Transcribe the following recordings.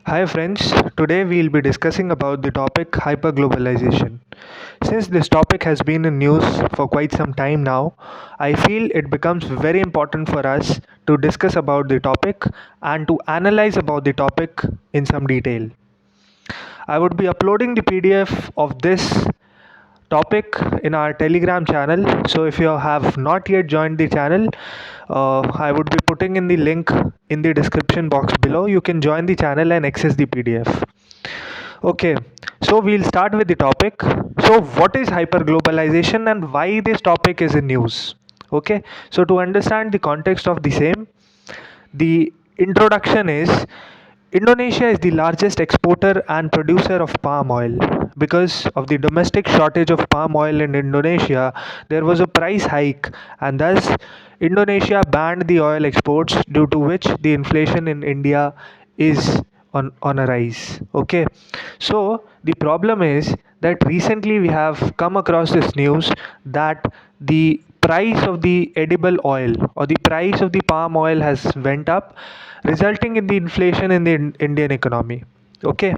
Hi friends, today we'll be discussing about the topic hyperglobalization. Since this topic has been in news for quite some time now, I feel it becomes very important for us to discuss about the topic and to analyze about the topic in some detail. I would be uploading the PDF of this topic in our Telegram channel. So if you have not yet joined the channel, I would be putting in the link in the description box below. You can join the channel and access the PDF. Okay, so we'll start with the topic. So, what is hyperglobalization and why this topic is in news? Okay, so to understand the context of the same, the introduction is Indonesia is the largest exporter and producer of palm oil. Because of the domestic shortage of palm oil in Indonesia, there was a price hike, and thus Indonesia banned the oil exports, due to which the inflation in India is on a rise. Okay, so the problem is that recently we have come across this news that the price of the edible oil or the price of the palm oil has went up, resulting in the inflation in the Indian economy. Okay,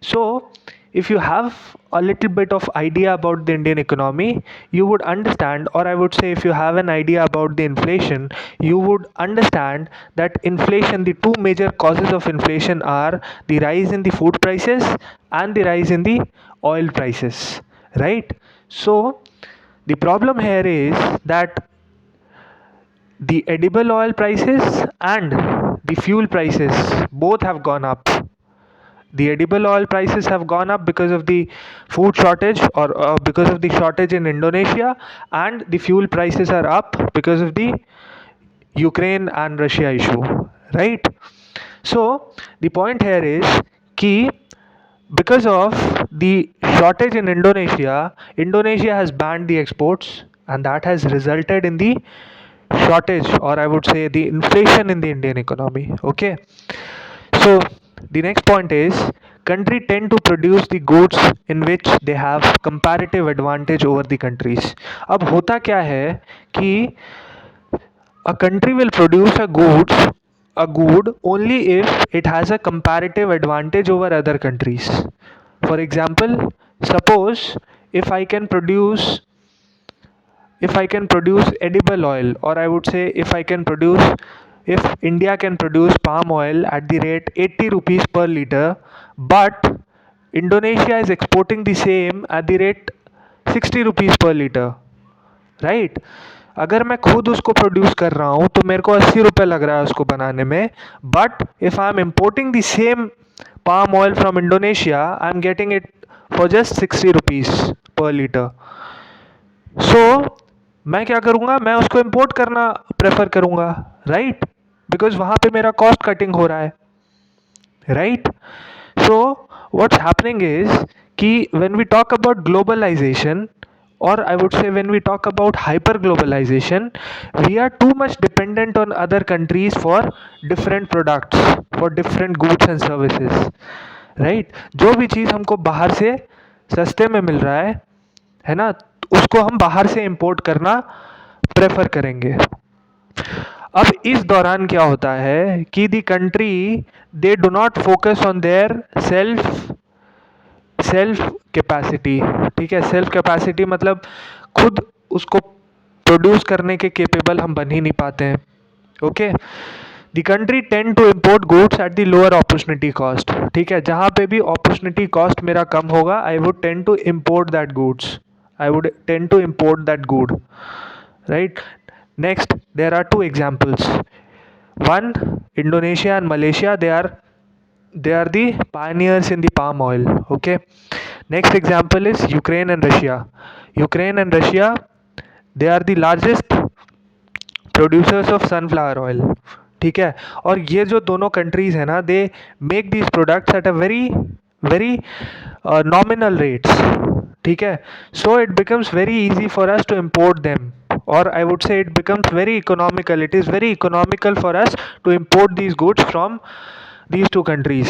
so if you have a little bit of idea about the Indian economy, you would understand, or I would say, if you have an idea about the inflation, you would understand that inflation, the two major causes of inflation are the rise in the food prices and the rise in the oil prices, right? So, the problem here is that the edible oil prices and the fuel prices both have gone up. The edible oil prices have gone up because of the food shortage, or because of the shortage in Indonesia, and the fuel prices are up because of the Ukraine and Russia issue, right? So the point here is key, because of the shortage in Indonesia, Indonesia has banned the exports, and that has resulted in the shortage, or I would say the inflation in the Indian economy. Okay, so the next point is country tend to produce the goods in which they have comparative advantage over the countries. अब होता क्या है कि a country will produce a good only if it has a comparative advantage over other countries. For example, suppose if I can produce if I can produce edible oil, or I would say if India can produce palm oil at the rate 80 rupees per liter, but Indonesia is exporting the same at the rate 60 rupees per liter, right अगर मैं खुद उसको produce कर रहा हूँ तो मेरे को 80 रुपये लग रहा है उसको बनाने में, but if I am importing the same palm oil from Indonesia, I'm getting it for just 60 rupees per liter. So मैं क्या करूँगा, मैं उसको इम्पोर्ट करना प्रेफर करूँगा, राइट? बिकॉज वहाँ पे मेरा कॉस्ट कटिंग हो रहा है, right? So what's happening is कि when we talk about globalization, or I would say when we talk about hyper globalization, we are too much dependent on other countries for different products, for different goods and services, right? जो भी चीज़ हमको बाहर से सस्ते में मिल रहा है ना, उसको हम बाहर से इंपोर्ट करना प्रेफर करेंगे. अब इस दौरान क्या होता है कि the country they do not focus on their self capacity. ठीक है, सेल्फ कैपेसिटी मतलब खुद उसको प्रोड्यूस करने के केपेबल हम बन ही नहीं पाते हैं. Okay, the country tend to import goods at the lower opportunity cost. ठीक है, जहाँ पे भी अपॉर्चुनिटी कॉस्ट मेरा कम होगा, I would tend to import that goods, I would tend to import that good, right? Next, there are two examples. One, Indonesia and Malaysia, they are the pioneers in the palm oil. Okay, next example is Ukraine and Russia. Ukraine and Russia, they are the largest producers of sunflower oil. ठीक है, और ये जो दोनों countries है ना, they make these products at a very very nominal rates. ठीक है, so it becomes very easy for us to import them, और I would say it becomes very economical. It is very economical for us to import these goods from these two countries,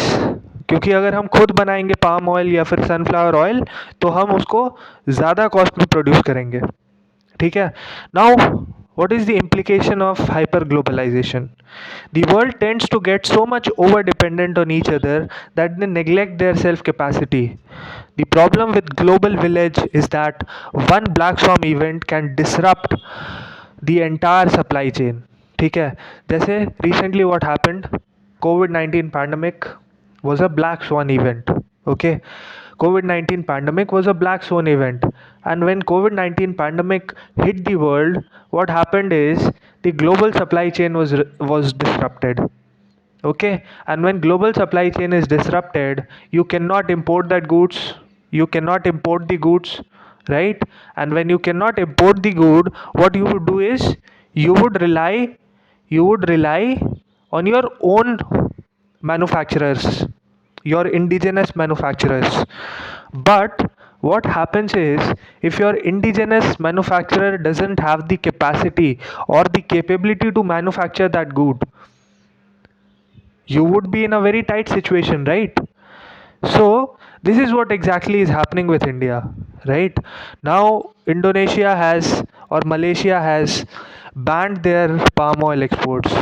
क्योंकि अगर हम खुद बनाएंगे palm oil या फिर sunflower oil तो हम उसको ज़्यादा कॉस्ट में प्रोड्यूस करेंगे. ठीक है, now What is the implication of hyperglobalization? The world tends to get so much over dependent on each other that they neglect their self capacity. The problem with global village is that one black swan event can disrupt the entire supply chain. ठीक है, जैसे recently what happened, COVID-19 pandemic was a black swan event. Okay, COVID-19 pandemic was a black swan event, and when COVID-19 pandemic hit the world, what happened is the global supply chain was disrupted. Okay, and when global supply chain is disrupted, you cannot import that goods, you cannot import the goods, right? And when you cannot import the good, what you would do is you would rely you would rely on your own manufacturers, your indigenous manufacturers. But what happens is, if your indigenous manufacturer doesn't have the capacity or the capability to manufacture that good, you would be in a very tight situation, right? So this is what exactly is happening with India, right? Now Indonesia has, or Malaysia has, banned their palm oil exports,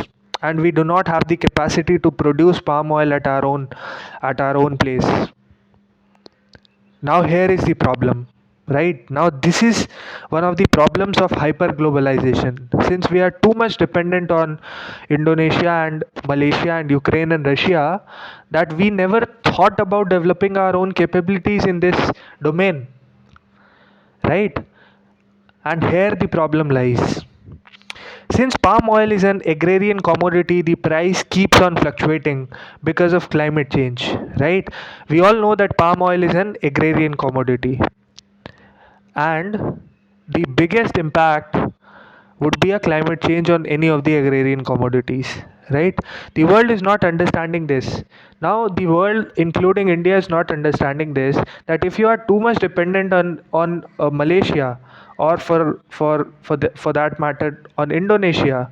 and we do not have the capacity to produce palm oil at our own place. Now here is the problem, right? Now this is one of the problems of hyper globalization. Since we are too much dependent on Indonesia and Malaysia and Ukraine and Russia, that we never thought about developing our own capabilities in this domain, right? And here the problem lies. Since palm oil is an agrarian commodity, the price keeps on fluctuating because of climate change, right? We all know that palm oil is an agrarian commodity, and the biggest impact would be a climate change on any of the agrarian commodities, right? The world is not understanding this. Now the world, including India, is not understanding this, that if you are too much dependent on Malaysia, or for that matter on Indonesia,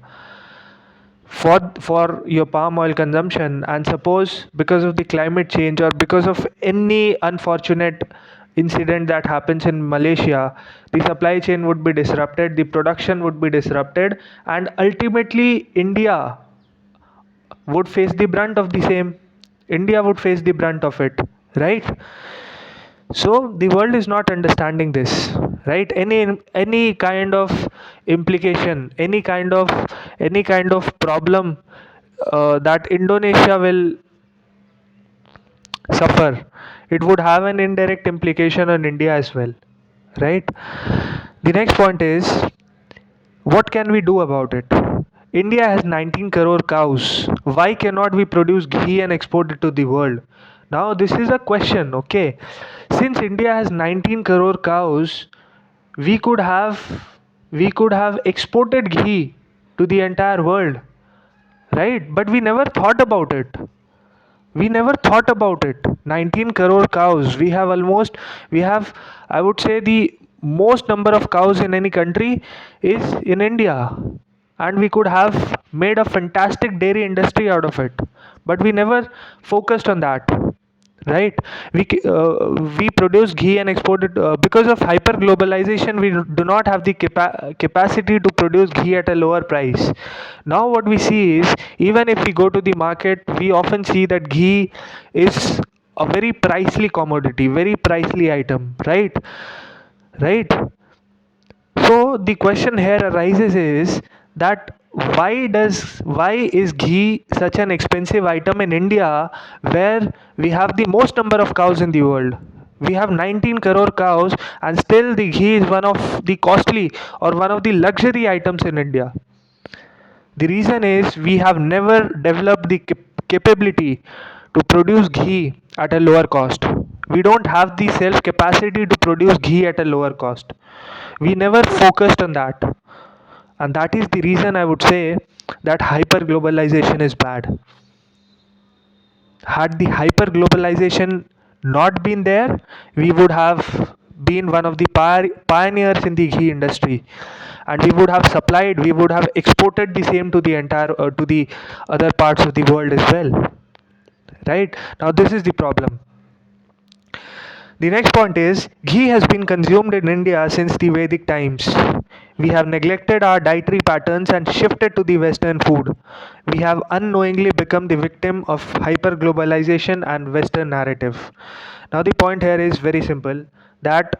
for your palm oil consumption, and suppose because of the climate change or because of any unfortunate incident that happens in Malaysia, the supply chain would be disrupted, the production would be disrupted, and ultimately would face the brunt of the same. India would face the brunt of it, right? So the world is not understanding this, right? Any kind of implication, any kind of problem that Indonesia will suffer, it would have an indirect implication on India as well, right? The next point is, what can we do about it? India has 19 crore cows. Why cannot we produce ghee and export it to the world? Now, this is a question, okay? Since India has 19 crore cows, we could have we could have exported ghee to the entire world, right? But we never thought about it. We never thought about it. 19 crore cows. We have, I would say, the most number of cows in any country is in India. And we could have made a fantastic dairy industry out of it. But we never focused on that, right? We produce ghee and export it because of hyper globalization. We do not have the capacity to produce ghee at a lower price. Now what we see is, even if we go to the market, we often see that ghee is a very pricely commodity, very pricely item, right? So the question here arises is that why is ghee such an expensive item in India, where we have the most number of cows in the world? We have 19 crore cows, and still the ghee is one of the costly or one of the luxury items in India. The reason is we have never developed the capability to produce ghee at a lower cost. We don't have the self capacity to produce ghee at a lower cost. We never focused on that. And that is the reason I would say that hyper globalization is bad. Had the hyper globalization not been there, we would have been one of the pioneers in the ghee industry, and we would have supplied, we would have exported the same to the entire to the other parts of the world as well, right? Now this is the problem. The next point is ghee has been consumed in India since the Vedic times. We have neglected our dietary patterns and shifted to the Western food. We have unknowingly become the victim of hyperglobalization and Western narrative. Now the point here is very simple that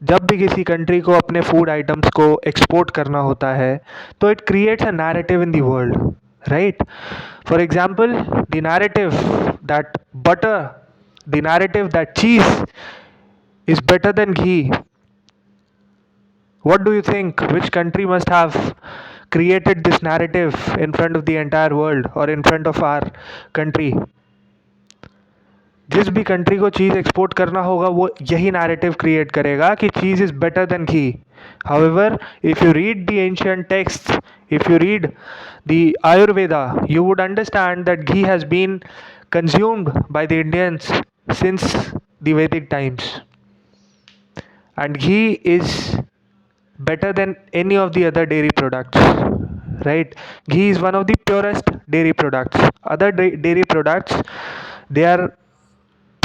जब भी किसी country को अपने food items को export करना होता है तो it creates a narrative in the world, right? For example, the narrative that butter, the narrative that cheese is better than ghee. What do you think? Which country must have created this narrative in front of the entire world or in front of our country? जिस भी country को चीज़ export करना होगा वो यही narrative create करेगा कि cheese is better than ghee. However, if you read the ancient texts, if you read the Ayurveda, you would understand that ghee has been consumed by the Indians since the Vedic times. And ghee is better than any of the other dairy products, right? Ghee is one of the purest dairy products. Other dairy products, they are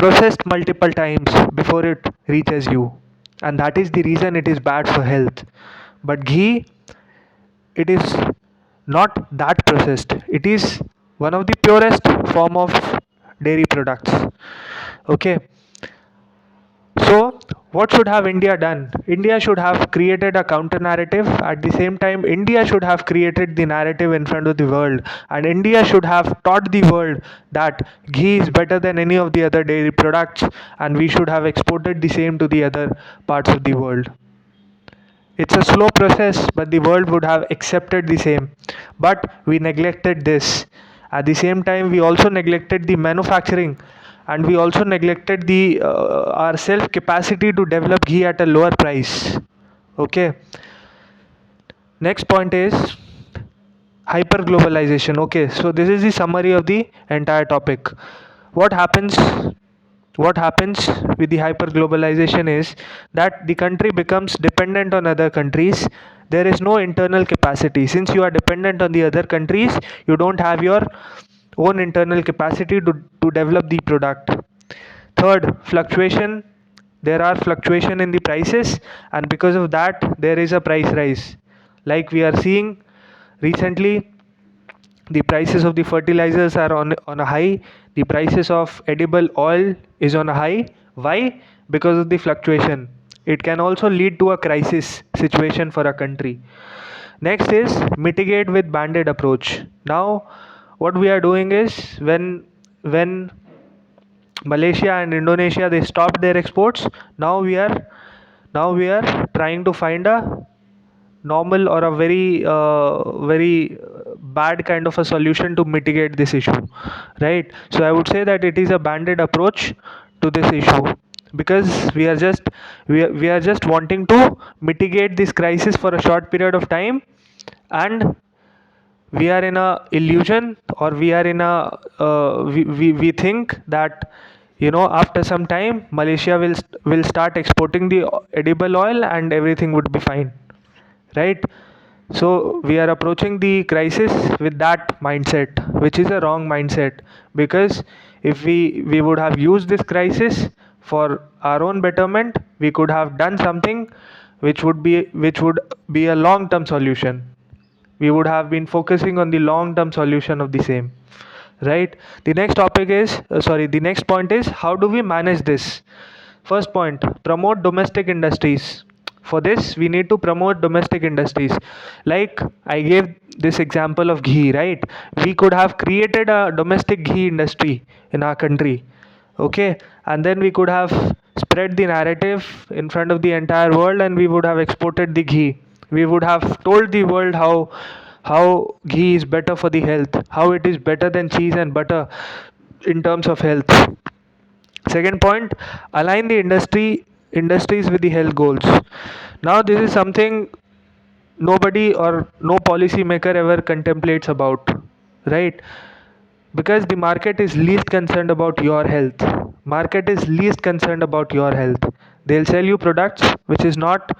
processed multiple times before it reaches you, and that is the reason it is bad for health. But ghee, it is not that processed. It is one of the purest form of dairy products. Okay. So, what should have India done? India should have created a counter narrative. At the same time, India should have created the narrative in front of the world. And India should have taught the world that ghee is better than any of the other dairy products, and we should have exported the same to the other parts of the world. It's a slow process, but the world would have accepted the same. But we neglected this. At the same time, we also neglected the manufacturing, and we also neglected the our self capacity to develop ghee at a lower price. Okay. Next point is hyper globalization. Okay, so this is the summary of the entire topic. What happens what happens with the hyper globalization is that the country becomes dependent on other countries. There is no internal capacity. Since you are dependent on the other countries, you don't have your own internal capacity to develop the product. Third, fluctuation. There are fluctuation in the prices, and because of that there is a price rise. Like we are seeing recently, the prices of the fertilizers are on a high. The prices of edible oil is on a high. Why? Because of the fluctuation. It can also lead to a crisis situation for a country. Next is mitigate with banded approach. Now what we are doing is when Malaysia and Indonesia, they stopped their exports, now we are trying to find a normal or a very bad kind of a solution to mitigate this issue, right? So I would say that it is a banded approach to this issue, because we are just wanting to mitigate this crisis for a short period of time, and we are in a illusion, or we are in a we think that after some time Malaysia will start exporting the edible oil and everything would be fine, right? So we are approaching the crisis with that mindset, which is a wrong mindset, because if we would have used this crisis for our own betterment, we could have done something which would be a long term solution. We would have been focusing on the long term solution of the same, right? The next point is, how do we manage this? First point, promote domestic industries. For this we need to promote domestic industries. Like I gave this example of ghee, right? We could have created a domestic ghee industry in our country, okay? And then we could have spread the narrative in front of the entire world, and we would have exported the ghee. We would have told the world how ghee is better for the health, how it is better than cheese and butter in terms of health. Second point, align the industries with the health goals. Now this is something nobody or no policy maker ever contemplates about, right? Because the market is least concerned about your health. Market is least concerned about your health. They'll sell you products which is not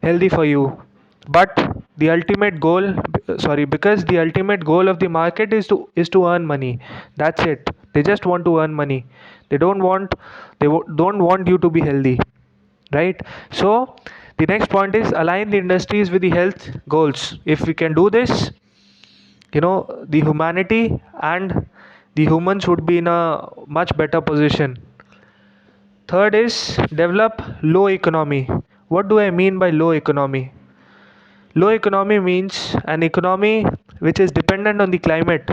healthy for you. But the ultimate goal, because the ultimate goal of the market is to earn money. That's it. They just want to earn money. They don't want you to be healthy, right? So the next point is align the industries with the health goals. If we can do this, the humanity and the humans would be in a much better position. Third is develop low economy. What do I mean by low economy? Low economy means an economy which is dependent on the climate,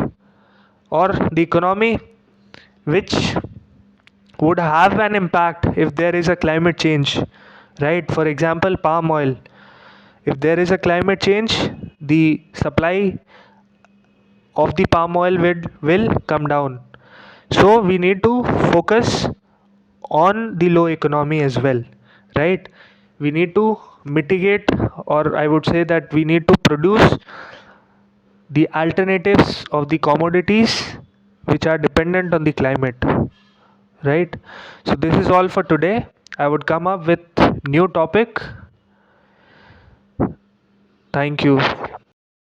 or the economy which would have an impact if there is a climate change, right? For example, palm oil. If there is a climate change, the supply of the palm oil will come down. So we need to focus on the low economy as well, right? We need to mitigate, or I would say that we need to produce the alternatives of the commodities which are dependent on the climate, right? So this is all for today. I would come up with new topic. Thank you.